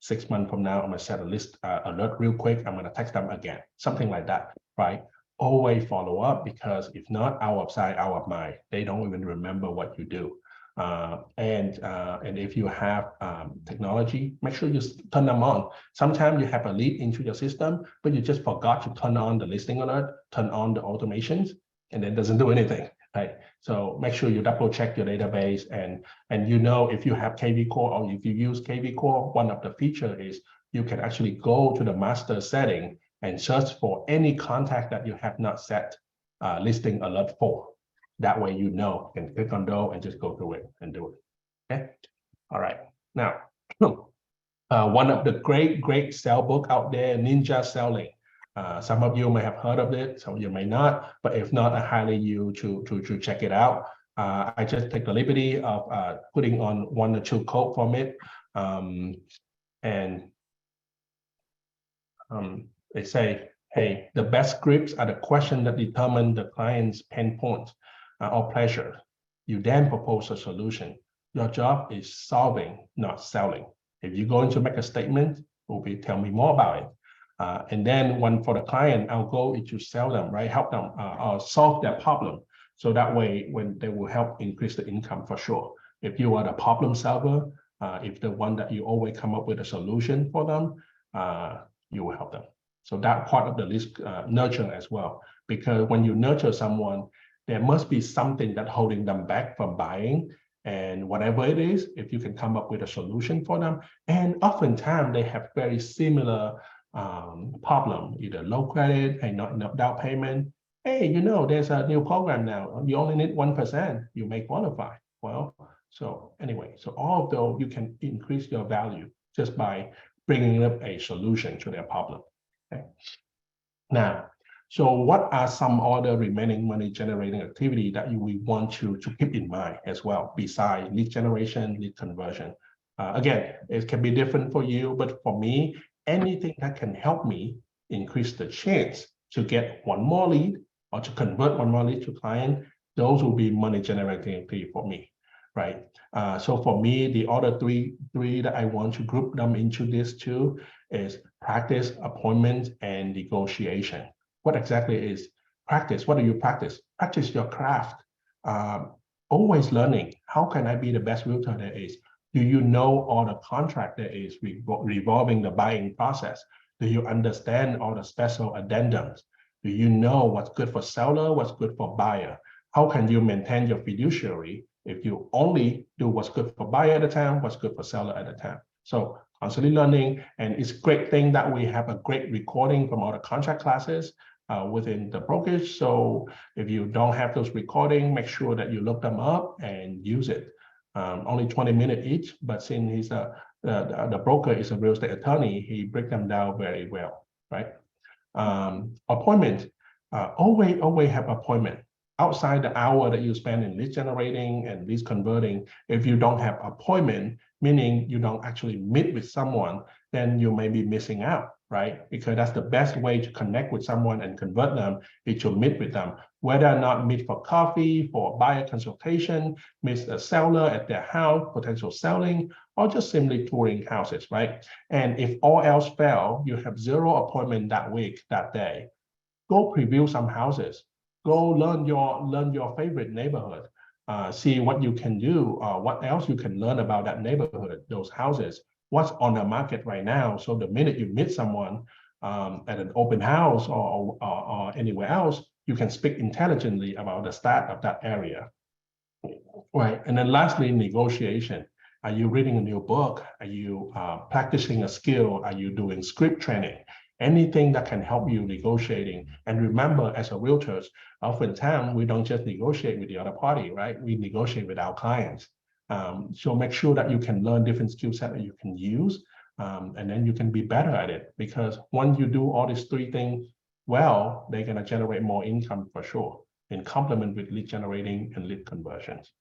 Speaker 1: 6 months from now, I'm gonna set a list alert real quick. I'm gonna text them again, something like that, right? Always follow up, because if not, out of sight, out of mind, they don't even remember what you do. And if you have technology, make sure you turn them on. Sometimes you have a lead into your system, but you just forgot to turn on the listing alert, turn on the automations, and it doesn't do anything, right? So make sure you double check your database, and if you have KV Core or if you use KV Core, one of the features is you can actually go to the master setting and search for any contact that you have not set listing alert for. That way, you can click on those and just go through it and do it. Okay. All right. Now, one of the great sell book out there, Ninja Selling. Some of you may have heard of it, some of you may not. But if not, I highly you to check it out. I just take the liberty of putting on 1 or 2 quotes from it, they say, hey, the best scripts are the questions that determine the client's pain points or pleasure. You then propose a solution. Your job is solving, not selling. If you're going to make a statement, it will be tell me more about it. And then for the client, our goal is to sell them, right? Help them or solve their problem. So that way, when they will help increase the income for sure. If you are the problem solver, if the one that you always come up with a solution for them, you will help them. So that part of the list, nurture as well, because when you nurture someone, there must be something that holding them back from buying, and whatever it is, if you can come up with a solution for them, and oftentimes they have very similar problem, either low credit and not enough down payment. Hey, there's a new program now. You only need 1%, you may qualify. Well, so anyway, so all of those you can increase your value just by bringing up a solution to their problem. Okay. Now, so what are some other remaining money generating activity that we want to keep in mind as well, besides lead generation, lead conversion? Again, it can be different for you, but for me, anything that can help me increase the chance to get one more lead or to convert one more lead to client, those will be money generating activity for me, right? So for me, the other three that I want to group them into this too is practice, appointment, and negotiation. What exactly is practice? What do you practice? Practice your craft. Always learning. How can I be the best realtor there is? Do you know all the contract that is revolving the buying process? Do you understand all the special addendums? Do you know what's good for seller, what's good for buyer? How can you maintain your fiduciary if you only do what's good for buyer at the time, what's good for seller at the time. So constantly learning, and it's a great thing that we have a great recording from all the contract classes within the brokerage. So if you don't have those recordings, make sure that you look them up and use it. Only 20 minutes each, but since he's the broker is a real estate attorney, he breaks them down very well, right? Appointment, always have appointment. Outside the hour that you spend in lead generating and lead converting, if you don't have appointment, meaning you don't actually meet with someone, then you may be missing out, right? Because that's the best way to connect with someone and convert them is to meet with them. Whether or not meet for coffee, for buyer consultation, meet a seller at their house, potential selling, or just simply touring houses, right? And if all else fail, you have 0 appointment that week, that day, go preview some houses. Go learn your favorite neighborhood. See what you can do, what else you can learn about that neighborhood, those houses, what's on the market right now. So the minute you meet someone at an open house or anywhere else, you can speak intelligently about the stat of that area. Right. And then lastly, negotiation. Are you reading a new book? Are you practicing a skill? Are you doing script training? Anything that can help you negotiating. And remember, as a realtor, oftentimes we don't just negotiate with the other party, right? We negotiate with our clients. So make sure that you can learn different skill sets that you can use, and then you can be better at it. Because once you do all these 3 things well, they're going to generate more income for sure, in complement with lead generating and lead conversions.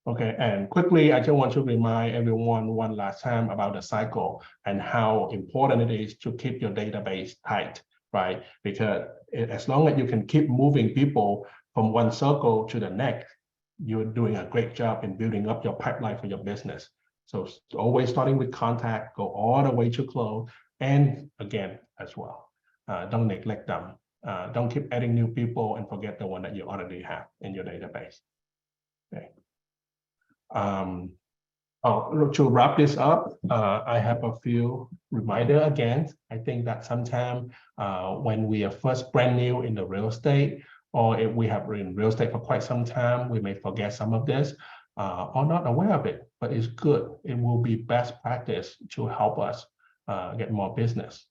Speaker 1: Okay, and quickly, I just want to remind everyone one last time about the cycle and how important it is to keep your database tight, right? Because as long as you can keep moving people from one circle to the next, you're doing a great job in building up your pipeline for your business. So always starting with contact, go all the way to close, and again as well, don't neglect them. Don't keep adding new people and forget the one that you already have in your database. Okay. To wrap this up, I have a few reminder again. I think that sometimes when we are first brand new in the real estate, or if we have been in real estate for quite some time, we may forget some of this or not aware of it, but it's good. It will be best practice to help us get more business,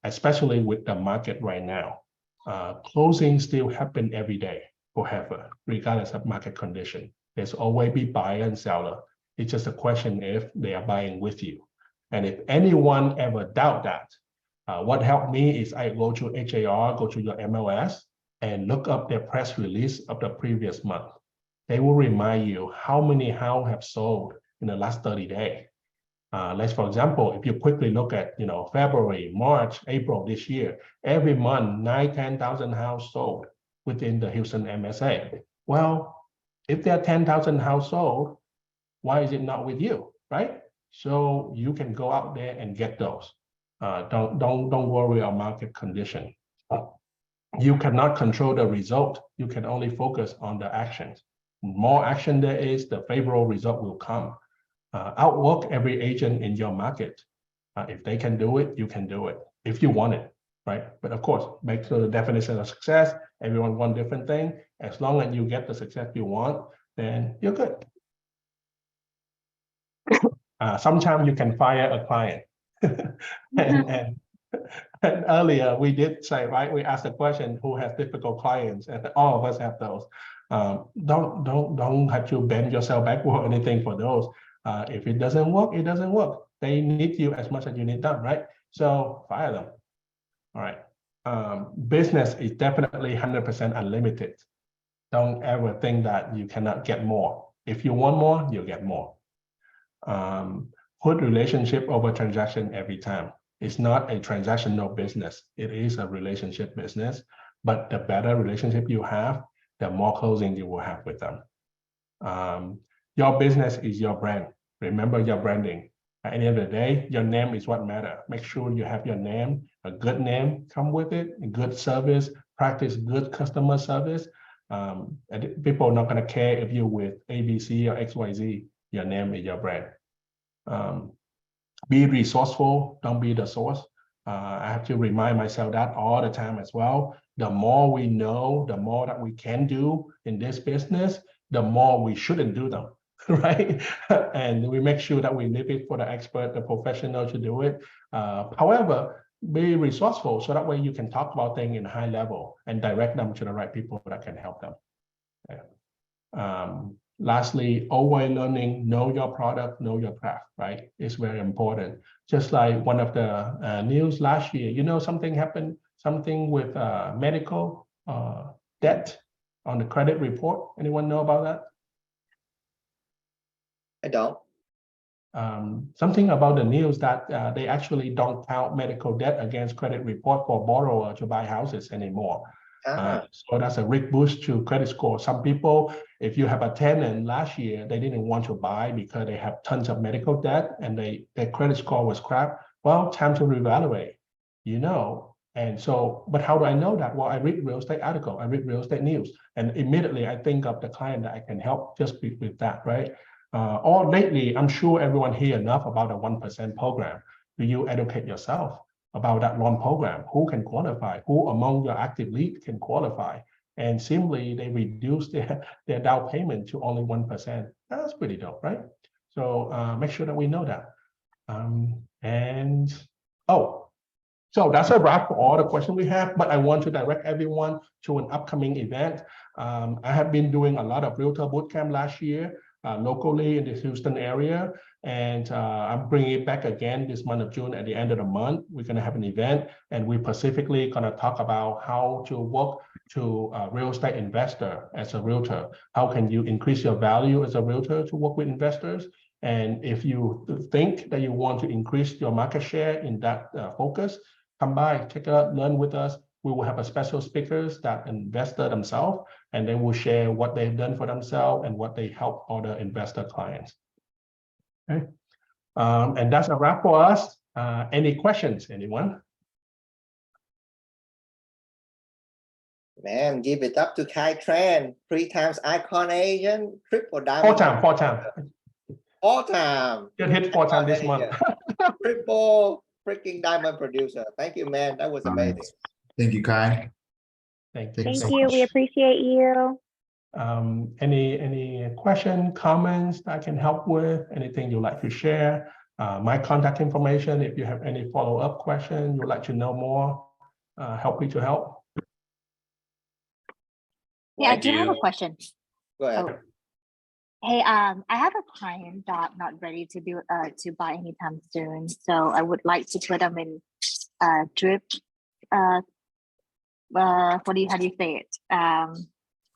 Speaker 1: especially with the market right now. Closing still happen every day forever, regardless of market condition. There's always be buyer and seller. It's just a question if they are buying with you. And if anyone ever doubt that, what helped me is I go to HAR, go to your MLS, and look up their press release of the previous month. They will remind you how many houses have sold in the last 30 days. Let's, for example, if you quickly look at, February, March, April this year, every month, 10,000 houses sold within the Houston MSA. Well, if there are 10,000 households, why is it not with you, right? So you can go out there and get those. Don't worry about market condition. You cannot control the result. You can only focus on the actions. More action there is, the favorable result will come. Outwork every agent in your market. If they can do it, you can do it if you want it, right? But of course, make sure the definition of success, everyone wants different thing. As long as you get the success you want, then you're good. Sometimes you can fire a client. and earlier we did say, right, we asked the question, who has difficult clients? And all of us have those. Don't have to bend yourself backward or anything for those. If it doesn't work, it doesn't work. They need you as much as you need them, right? So fire them. All right. Business is definitely 100% unlimited. Don't ever think that you cannot get more. If you want more, you'll get more. Put relationship over transaction every time. It's not a transactional business. It is a relationship business. But the better relationship you have, the more closing you will have with them. Your business is your brand. Remember your branding. At the end of the day, your name is what matters. Make sure you have your name, a good name, come with it, a good service, practice good customer service. And people are not going to care if you're with ABC or XYZ. Your name is your brand. Be resourceful. Don't be the source. I have to remind myself that all the time as well. the more we know, the more that we can do in this business, the more we shouldn't do them, right? And we make sure that we leave it for the expert, the professional to do it. However, be resourceful so that way you can talk about things in high level and direct them to the right people that can help them. Lastly, always learning, know your product, know your craft, right? It's very important. Just like one of the news last year, you know, something happened, something with medical debt on the credit report. Anyone know about that?
Speaker 2: I don't.
Speaker 1: Something about the news that they actually don't count medical debt against credit report for borrower to buy houses anymore. So that's a big boost to credit score. Some people, if you have a tenant last year, they didn't want to buy because they have tons of medical debt and their credit score was crap. Well, time to reevaluate, you know. And so, but how do I know that? Well, I read real estate article, I read real estate news, and immediately I think of the client that I can help just with that, right? Or lately, I'm sure everyone hear enough about the 1% program. Do you educate yourself about that loan program? Who can qualify? Who among your active lead can qualify? And simply they reduce their down payment to only 1%. That's pretty dope, right? So make sure that we know that. So that's a wrap for all the questions we have, but I want to direct everyone to an upcoming event. I have been doing a lot of Realtor Bootcamp last year, locally in the Houston area. And I'm bringing it back again this month of June at the end of the month. We're going to have an event and we specifically going to talk about how to work to a real estate investor as a realtor. How can you increase your value as a realtor to work with investors? And if you think that you want to increase your market share in that focus, come by, check it out, learn with us. We will have a special speakers that investor themselves, and they will share what they've done for themselves and what they help other investor clients. Okay, and that's a wrap for us. Any questions, anyone?
Speaker 2: Man, give it up to Khai Tran, 3 times icon agent, triple diamond.
Speaker 1: 4 times.
Speaker 2: 4 times.
Speaker 1: Just hit 4 times this month.
Speaker 2: Triple freaking diamond producer. Thank you, man. That was amazing.
Speaker 4: Thank you, Khai.
Speaker 1: Thank you.
Speaker 6: Thank
Speaker 4: so
Speaker 6: you.
Speaker 4: much.
Speaker 6: We appreciate you.
Speaker 1: Any question, comments I can help with? Anything you'd like to share? My contact information, if you have any follow-up question, you'd like to know more, happy to help.
Speaker 9: Yeah, I
Speaker 3: Thank
Speaker 9: do have a
Speaker 3: you.
Speaker 9: question.
Speaker 2: Go ahead.
Speaker 9: Oh. Hey, I have a client that not ready to do to buy anytime soon, so I would like to put them in drip. How do you say it?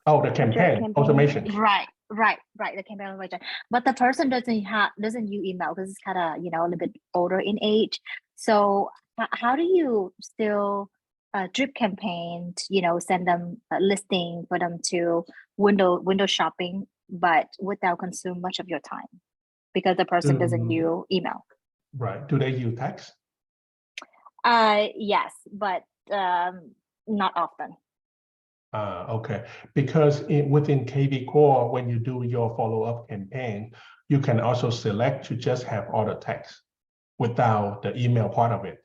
Speaker 1: Oh, the campaign automation.
Speaker 9: Right. The campaign automation. But the person doesn't use email because it's kind of a little bit older in age. So how do you still drip campaign? Send them a listing for them to window shopping, but without consume much of your time because the person doesn't use email.
Speaker 1: Right. Do they use text?
Speaker 9: Yes, but not often.
Speaker 1: Okay, because within KV Core, when you do your follow-up campaign, you can also select to just have all the text without the email part of it.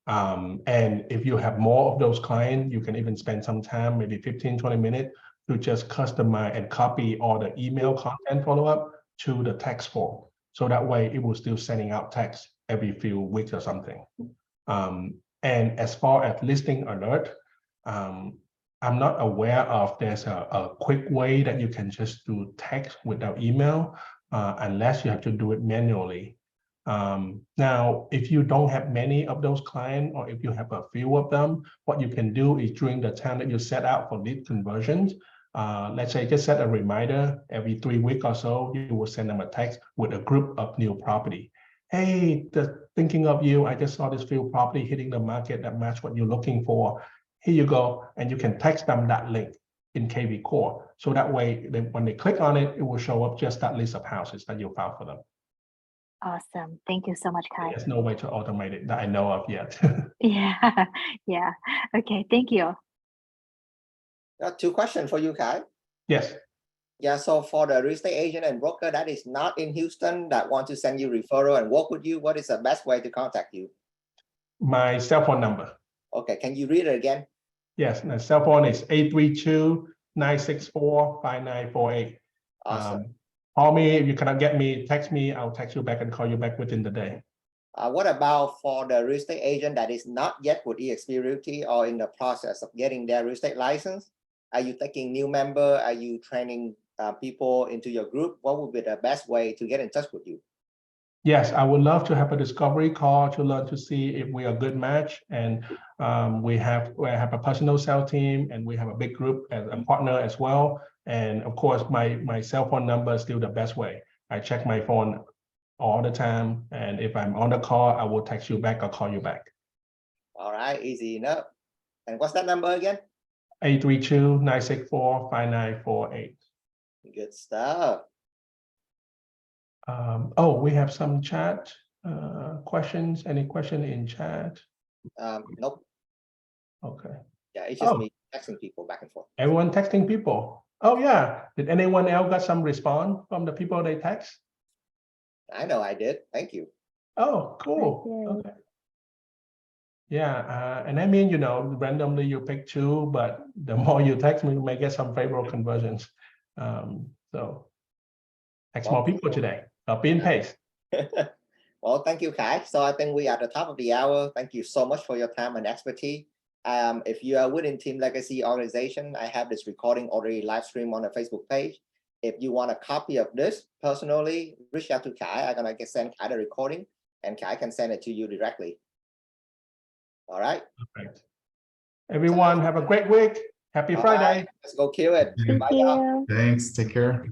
Speaker 1: And if you have more of those clients, you can even spend some time, maybe 15-20 minutes, to just customize and copy all the email content follow-up to the text form. So that way it will still sending out text every few weeks or something. And as far as listing alert, I'm not aware of there's a quick way that you can just do text without email, unless you have to do it manually. Now, if you don't have many of those clients, or if you have a few of them, what you can do is during the time that you set out for lead conversions, let's say just set a reminder every 3 weeks or so, you will send them a text with a group of new property. Hey, thinking of you, I just saw this few property hitting the market that match what you're looking for. Here you go, and you can text them that link in KV Core. So that way, when they click on it, it will show up just that list of houses that you found for them.
Speaker 9: Awesome. Thank you so much, Khai.
Speaker 1: There's no way to automate it that I know of yet.
Speaker 9: Yeah. Okay, thank you.
Speaker 2: Got 2 questions for you, Khai.
Speaker 1: Yes.
Speaker 2: Yeah, so for the real estate agent and broker that is not in Houston that want to send you referral and work with you, what is the best way to contact you?
Speaker 1: My cell phone number.
Speaker 2: Okay, can you read it again?
Speaker 1: Yes, my cell phone is 832-964-5948.
Speaker 2: Awesome.
Speaker 1: Call me if you cannot get me, text me, I'll text you back and call you back within the day.
Speaker 2: What about for the real estate agent that is not yet with eXp Realty or in the process of getting their real estate license? Are you taking new member? Are you training people into your group? What would be the best way to get in touch with you?
Speaker 1: Yes, I would love to have a discovery call to learn to see if we are a good match. And we have a personal sales team, and we have a big group as a partner as well. And of course, my cell phone number is still the best way. I check my phone all the time, and if I'm on the call, I will text you back or call you back.
Speaker 2: All right, easy enough. And what's that number again?
Speaker 1: 832-964-5948.
Speaker 2: Good stuff.
Speaker 1: Oh, we have some chat questions. Any question in chat?
Speaker 2: Nope.
Speaker 1: Okay.
Speaker 2: Yeah, it's just
Speaker 1: Oh.
Speaker 2: me texting people back and forth.
Speaker 1: Everyone texting people. Oh yeah. Did anyone else got some response from the people they text?
Speaker 2: I know I did. Thank you.
Speaker 1: Oh, cool.
Speaker 6: did.
Speaker 1: Okay. Yeah, and I mean, you know, randomly you pick two, but the more you text me, you may get some favorable conversions. So text more people today. Copy and paste.
Speaker 2: Well, thank you, Khai. So I think we are at the top of the hour. Thank you so much for your time and expertise. If you are within Team Legacy organization, I have this recording already live stream on the Facebook page. If you want a copy of this personally, reach out to Khai. I'm gonna send Khai the recording, and Khai can send it to you directly. All right.
Speaker 1: Perfect. Everyone have a great week. Happy
Speaker 2: All
Speaker 1: Friday.
Speaker 2: right, let's go kill it.
Speaker 6: Thank
Speaker 2: Bye, y'all.
Speaker 6: you.
Speaker 4: Thanks. Take care.